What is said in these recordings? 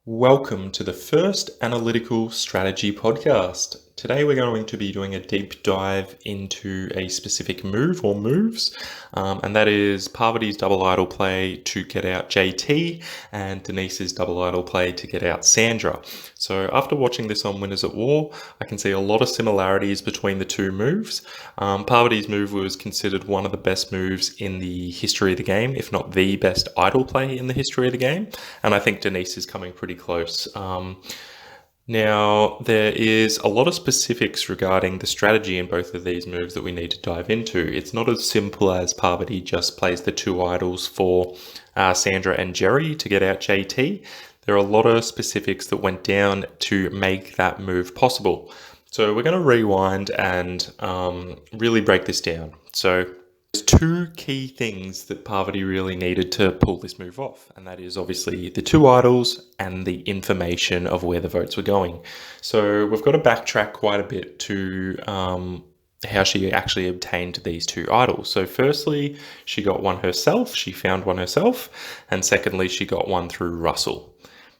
Welcome to the first Analytical Strategy podcast. Today we're going to be doing a deep dive into a specific move or moves, and that is Parvati's double idol play to get out JT and Denise's double idol play to get out Sandra. So after watching this on Winners at War, I can see a lot of similarities between the two moves. Parvati's move was considered one of the best moves in the history of the game, if not the best idol play in the history of the game, and I think Denise is coming pretty close. Now, there is a lot of specifics regarding the strategy in both of these moves that we need to dive into. It's not as simple as Parvati just plays the two idols for Sandra and Jerry to get out JT. There are a lot of specifics that went down to make that move possible. So we're going to rewind and really break this down. So there's two key things that Parvati really needed to pull this move off, and that is obviously the two idols and the information of where the votes were going. So we've got to backtrack quite a bit to how she actually obtained these two idols. So firstly, she got one herself, she found one herself, and secondly, she got one through Russell.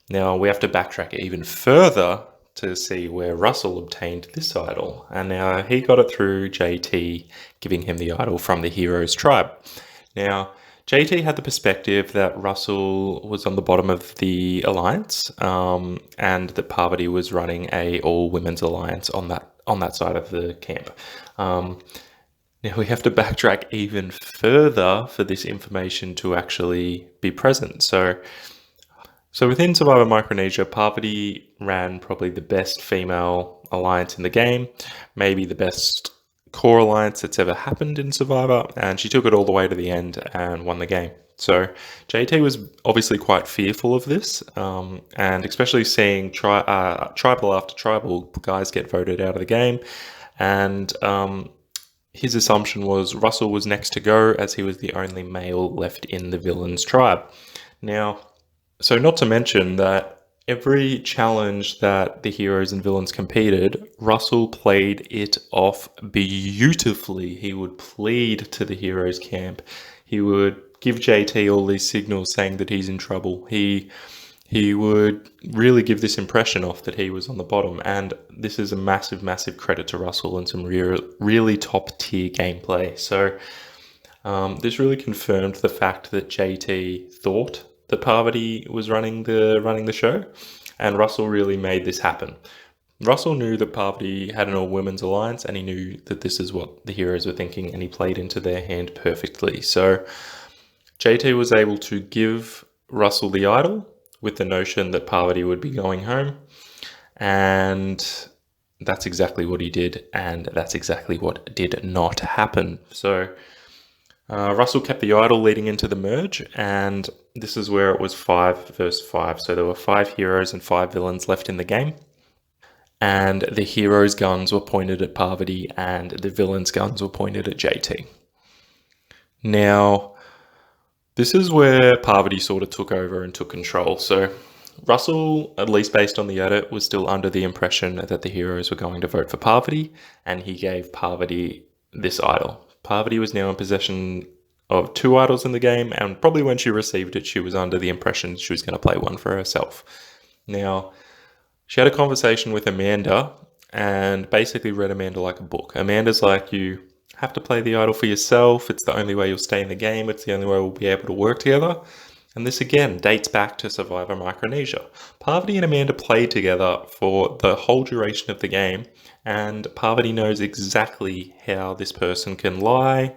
Now we have to backtrack even further to see where Russell obtained this idol, and now he got it through JT giving him the idol from the Heroes tribe. Now JT had the perspective that Russell was on the bottom of the alliance, and that Parvati was running a all-women's alliance on that side of the camp. Now we have to backtrack even further for this information to actually be present. So within Survivor Micronesia, Parvati ran probably the best female alliance in the game, maybe the best core alliance that's ever happened in Survivor, and she took it all the way to the end and won the game. So JT was obviously quite fearful of this, and especially seeing tribal after tribal guys get voted out of the game, and his assumption was Russell was next to go as he was the only male left in the villains tribe. Now, so not to mention that every challenge that the heroes and villains competed, Russell played it off beautifully. He would plead to the heroes camp. He would give JT all these signals saying that he's in trouble. He would really give this impression off that he was on the bottom. And this is a massive, massive credit to Russell and some really top tier gameplay. So this really confirmed the fact that JT thought that Parvati was running the show, and Russell really made this happen. Russell knew that Parvati had an all-women's alliance, and he knew that this is what the heroes were thinking, and he played into their hand perfectly. So JT was able to give Russell the idol with the notion that Parvati would be going home, and that's exactly what he did, and that's exactly what did not happen. So Russell kept the idol leading into the merge, and this is where it was 5 versus 5. So there were 5 heroes and 5 villains left in the game, and the heroes' guns were pointed at Parvati and the villains' guns were pointed at JT. Now, this is where Parvati sort of took over and took control. So Russell, at least based on the edit, was still under the impression that the heroes were going to vote for Parvati, and he gave Parvati this idol. Parvati was now in possession of 2 idols in the game, and probably when she received it, she was under the impression she was going to play one for herself. Now, she had a conversation with Amanda and basically read Amanda like a book. Amanda's like, you have to play the idol for yourself. It's the only way you'll stay in the game. It's the only way we'll be able to work together. And this again dates back to Survivor Micronesia. Parvati and Amanda played together for the whole duration of the game, and Parvati knows exactly how this person can lie,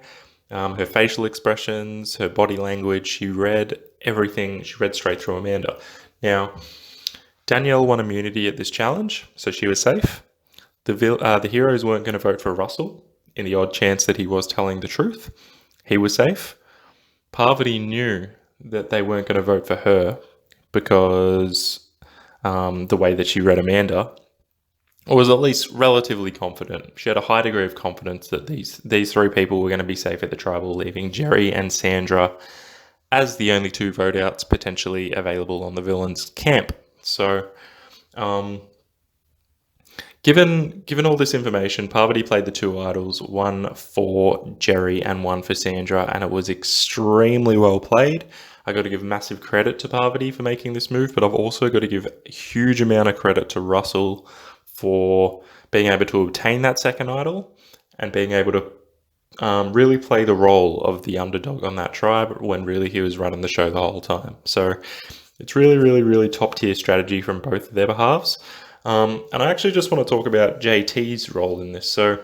her facial expressions, her body language. She read everything. She read straight through Amanda. Now, Danielle won immunity at this challenge, so she was safe. The heroes weren't going to vote for Russell in the odd chance that he was telling the truth. He was safe. Parvati knew that they weren't going to vote for her because the way that she read Amanda, or was at least relatively confident. She had a high degree of confidence that these 3 people were going to be safe at the tribal, leaving Jerry and Sandra as the only 2 vote outs potentially available on the villains camp. So given all this information, Parvati played the 2 idols, one for Jerry and one for Sandra, and it was extremely well played. I got to give massive credit to Parvati for making this move, but I've also got to give a huge amount of credit to Russell for being able to obtain that second idol and being able to really play the role of the underdog on that tribe when really he was running the show the whole time. So it's really, really, really top tier strategy from both of their behalves. And I actually just want to talk about JT's role in this. So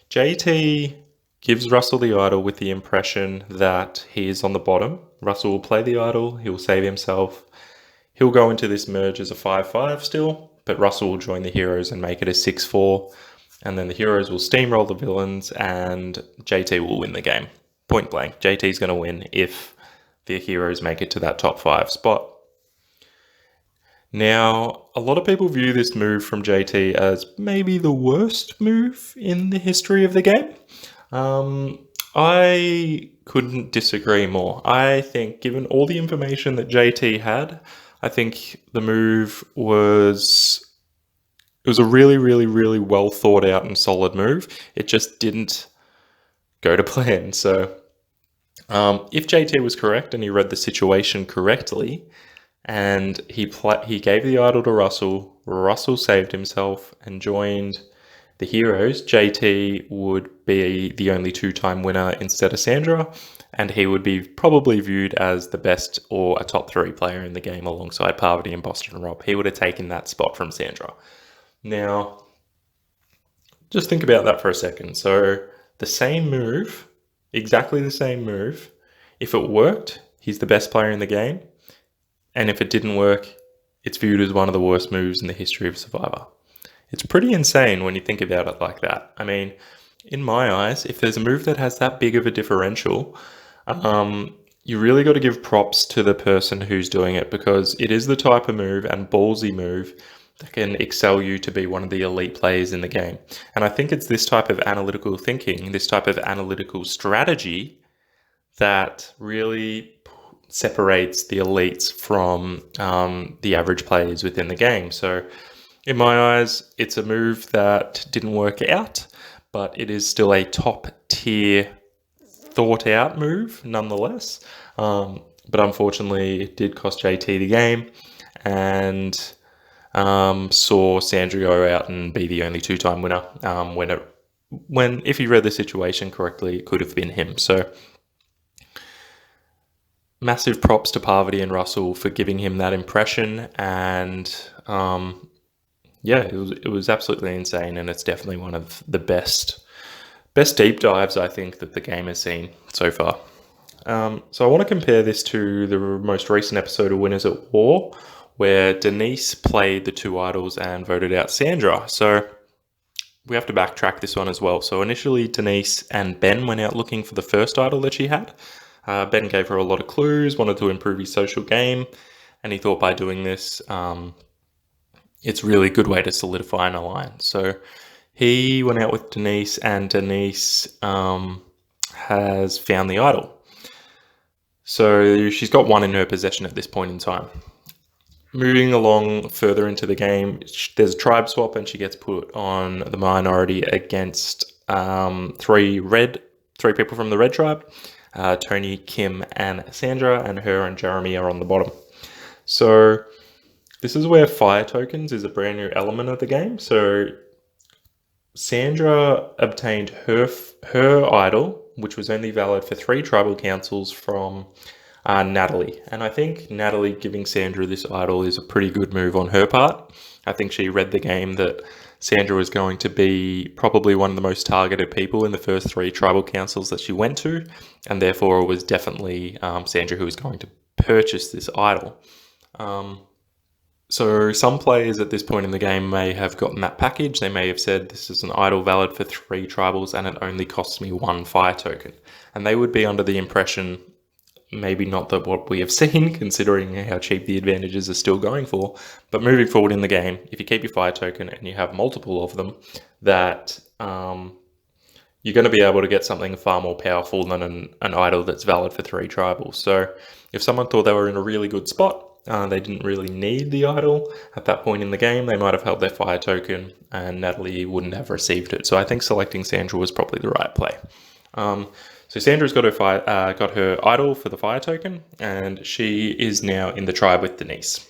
JT gives Russell the idol with the impression that he is on the bottom. Russell will play the idol, he'll save himself. He'll go into this merge as a 5-5 still, but Russell will join the heroes and make it a 6-4. And then the heroes will steamroll the villains and JT will win the game. Point blank. JT's going to win if the heroes make it to that top 5 spot. Now, a lot of people view this move from JT as maybe the worst move in the history of the game. I couldn't disagree more. I think given all the information that JT had, I think the move was... It was a really, really, really well thought out and solid move. It just didn't go to plan. So if JT was correct and he read the situation correctly and he gave the idol to Russell, Russell saved himself and joined the heroes, JT would be the only 2-time winner instead of Sandra, and he would be probably viewed as the best or a top 3 player in the game alongside Parvati and Boston Rob. He would have taken that spot from Sandra. Now, just think about that for a second. So the same move, exactly the same move, if it worked, he's the best player in the game. And if it didn't work, it's viewed as one of the worst moves in the history of Survivor. It's pretty insane when you think about it like that. I mean, in my eyes, if there's a move that has that big of a differential, you really got to give props to the person who's doing it, because it is the type of move and ballsy move that can excel you to be one of the elite players in the game. And I think it's this type of analytical thinking, this type of analytical strategy that really separates the elites from the average players within the game. So in my eyes, it's a move that didn't work out, but it is still a top tier thought out move nonetheless. But unfortunately, it did cost JT the game, and saw Sandra go out and be the only 2-time winner. When if he read the situation correctly, it could have been him. So massive props to Parvati and Russell for giving him that impression, and yeah, it was absolutely insane, and it's definitely one of the best deep dives I think that the game has seen so far. So I want to compare this to the most recent episode of Winners at War, where Denise played the 2 idols and voted out Sandra. So we have to backtrack this one as well. So initially, Denise and Ben went out looking for the first idol that she had. Ben gave her a lot of clues, wanted to improve his social game, and he thought by doing this, it's a really good way to solidify an alliance. So he went out with Denise, and Denise has found the idol. So she's got 1 in her possession at this point in time. Moving along further into the game, there's a tribe swap and she gets put on the minority against 3 people from the red tribe. Tony, Kim, and Sandra, and her and Jeremy are on the bottom. So this is where fire tokens is a brand new element of the game. So Sandra obtained her idol, which was only valid for 3 tribal councils, from Natalie. And I think Natalie giving Sandra this idol is a pretty good move on her part. I think she read the game that Sandra was going to be probably one of the most targeted people in the first 3 tribal councils that she went to, and therefore it was definitely Sandra who was going to purchase this idol. So some players at this point in the game may have gotten that package. They may have said, this is an idol valid for 3 tribals and it only costs me 1 fire token. And they would be under the impression, maybe not that what we have seen, considering how cheap the advantages are still going for, but moving forward in the game, if you keep your fire token and you have multiple of them, that you're going to be able to get something far more powerful than an idol that's valid for 3 tribals. So if someone thought they were in a really good spot, they didn't really need the idol at that point in the game, they might have held their fire token and Natalie wouldn't have received it. So I think selecting Sandra was probably the right play. So Sandra's got got her idol for the fire token, and she is now in the tribe with Denise.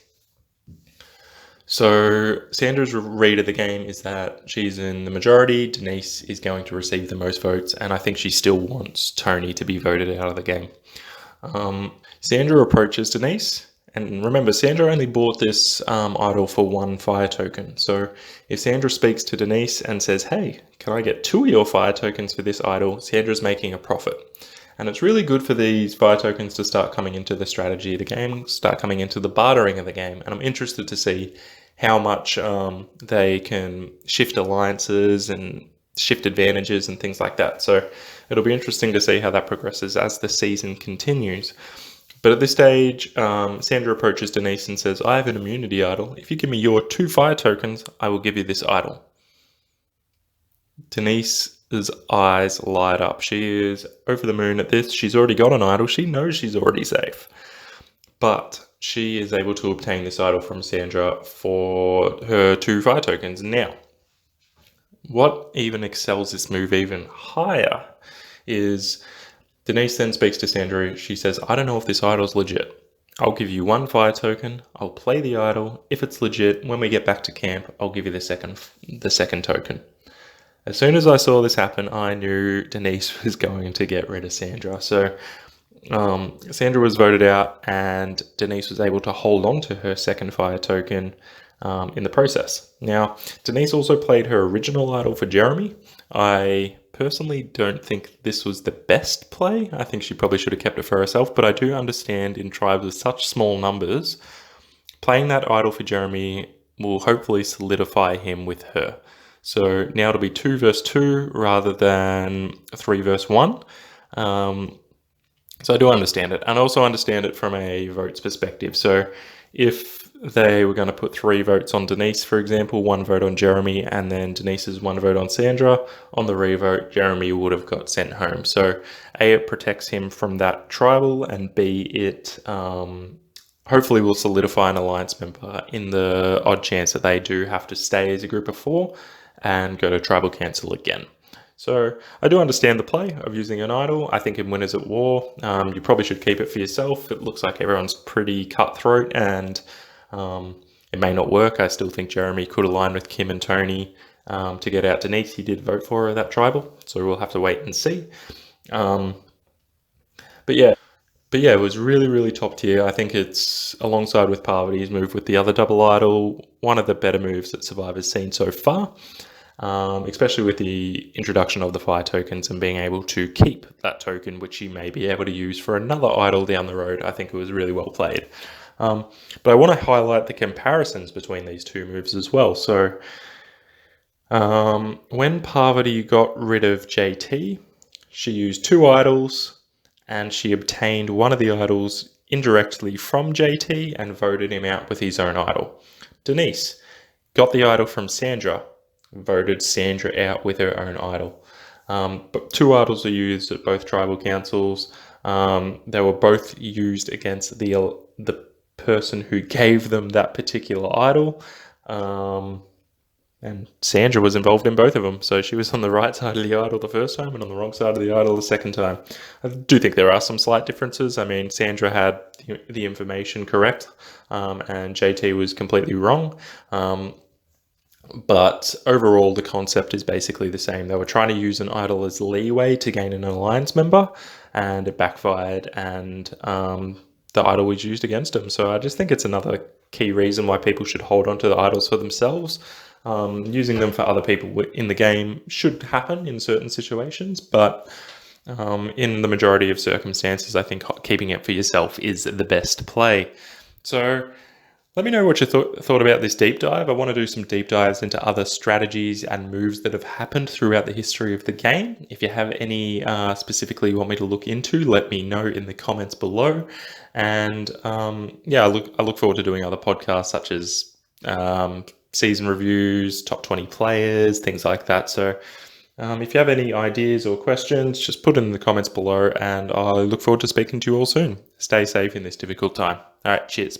So Sandra's read of the game is that she's in the majority. Denise is going to receive the most votes, and I think she still wants Tony to be voted out of the game. Sandra approaches Denise, and remember, Sandra only bought this idol for 1 fire token. So if Sandra speaks to Denise and says, "Hey, can I get 2 of your fire tokens for this idol?" Sandra's making a profit. And it's really good for these fire tokens to start coming into the strategy of the game, start coming into the bartering of the game. And I'm interested to see how much they can shift alliances and shift advantages and things like that. So it'll be interesting to see how that progresses as the season continues. But at this stage, Sandra approaches Denise and says, "I have an immunity idol. If you give me your 2 fire tokens, I will give you this idol." Denise's eyes light up. She is over the moon at this. She's already got an idol. She knows she's already safe. But she is able to obtain this idol from Sandra for her 2 fire tokens. Now, what even excels this move even higher is Denise then speaks to Sandra. She says, "I don't know if this idol's legit. I'll give you 1 fire token. I'll play the idol. If it's legit, when we get back to camp, I'll give you the second token." As soon as I saw this happen, I knew Denise was going to get rid of Sandra. So Sandra was voted out, and Denise was able to hold on to her 2nd fire token in the process. Now, Denise also played her original idol for Jeremy. I personally don't think this was the best play. I think she probably should have kept it for herself, but I do understand in tribes with such small numbers, playing that idol for Jeremy will hopefully solidify him with her. So now it'll be 2 versus 2 rather than 3 versus 1. So I do understand it, and I also understand it from a votes perspective. So if they were going to put 3 votes on Denise, for example, 1 vote on Jeremy, and then Denise's 1 vote on Sandra, on the revote, Jeremy would have got sent home. So A, it protects him from that tribal, and B, it hopefully will solidify an alliance member in the odd chance that they do have to stay as a group of 4 and go to tribal council again. So I do understand the play of using an idol. I think in Winners at War, you probably should keep it for yourself. It looks like everyone's pretty cutthroat, and it may not work. I still think Jeremy could align with Kim and Tony to get out Denise. He did vote for her, that tribal, so we'll have to wait and see. But yeah, it was really, really top tier. I think it's, alongside with Parvati's move with the other double idol, one of the better moves that Survivor's seen so far. Especially with the introduction of the fire tokens and being able to keep that token, which you may be able to use for another idol down the road. I think it was really well played. But I want to highlight the comparisons between these 2 moves as well. So when Parvati got rid of JT, she used 2 idols, and she obtained one of the idols indirectly from JT and voted him out with his own idol. Denise got the idol from Sandra, voted Sandra out with her own idol. But 2 idols are used at both tribal councils. They were both used against the person who gave them that particular idol. And Sandra was involved in both of them. So she was on the right side of the idol the first time and on the wrong side of the idol the second time. I do think there are some slight differences. I mean, Sandra had the information correct, and JT was completely wrong. But overall, the concept is basically the same. They were trying to use an idol as leeway to gain an alliance member, and it backfired, and the idol was used against them. So I just think it's another key reason why people should hold on to the idols for themselves. Using them for other people in the game should happen in certain situations, but in the majority of circumstances, I think keeping it for yourself is the best play. So let me know what you thought about this deep dive. I want to do some deep dives into other strategies and moves that have happened throughout the history of the game. If you have any specifically you want me to look into, let me know in the comments below. And yeah, I look forward to doing other podcasts such as season reviews, top 20 players, things like that. So if you have any ideas or questions, just put it in the comments below, and I look forward to speaking to you all soon. Stay safe in this difficult time. All right, cheers.